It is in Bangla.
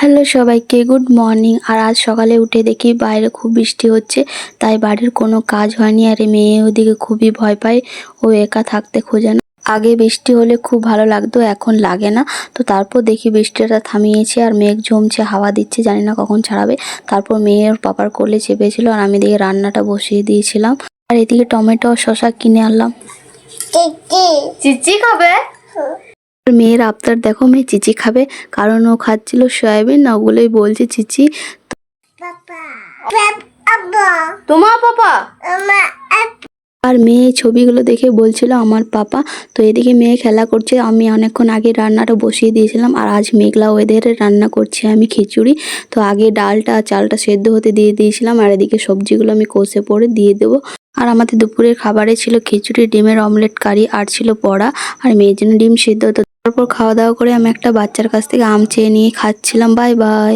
হ্যালো সবাইকে, গুড মর্নিং। আর আজ সকালে উঠে দেখি বাইরে খুব বৃষ্টি হচ্ছে, তাই বাড়ির কোনো কাজ হয়নি। আর মেয়ে ওদিকে খুবই ভয় পায়, ও একা থাকতে খোঁজে না। আগে বৃষ্টি হলে খুব ভালো লাগতো, এখন লাগে না। তো তারপর দেখি বৃষ্টিটা থামিয়েছে আর মেঘ জমছে, হাওয়া দিচ্ছে, জানি না কখন ছাড়াবে। তারপর মেয়ে ওর পাপার কোলে চেপেছিল আর আমি দিকে রান্নাটা বসিয়ে দিয়েছিলাম। আর এদিকে টমেটো শসা কিনে আনলাম। চিচি খাবে? মেয়ের আবদার দেখো, মেয়ে চিচি খাবে, কারণ ও খাচ্ছিল সয়াবিন, না ওগুলোই বলছে চিচি। তোমার পাপা? আর মেয়ে ছবিগুলো দেখে বলছিল আমার পাপা। তো এদিকে মেয়ে খেলা করছে, আমি অনেকক্ষণ আগে রান্নাটা বসিয়ে দিয়েছিলাম। আর আজ মেঘলা ওয়েদারে রান্না করছি আমি খিচুড়ি। তো আগে ডালটা চালটা সেদ্ধ হতে দিয়ে দিয়েছিলাম, আর এদিকে সবজিগুলো আমি কষে পরে দিয়ে দেবো। আর আমাদের দুপুরের খাবারে ছিল খিচুড়ি, ডিমের অমলেট কারি, আর ছিল বড়া, আর মেয়ের জন্য ডিম সেদ্ধ। তো তারপর খাওয়া দাওয়া করে আমি একটা বাচ্চার কাছ থেকে আম চেয়ে নিয়ে খাচ্ছিলাম। Bye bye.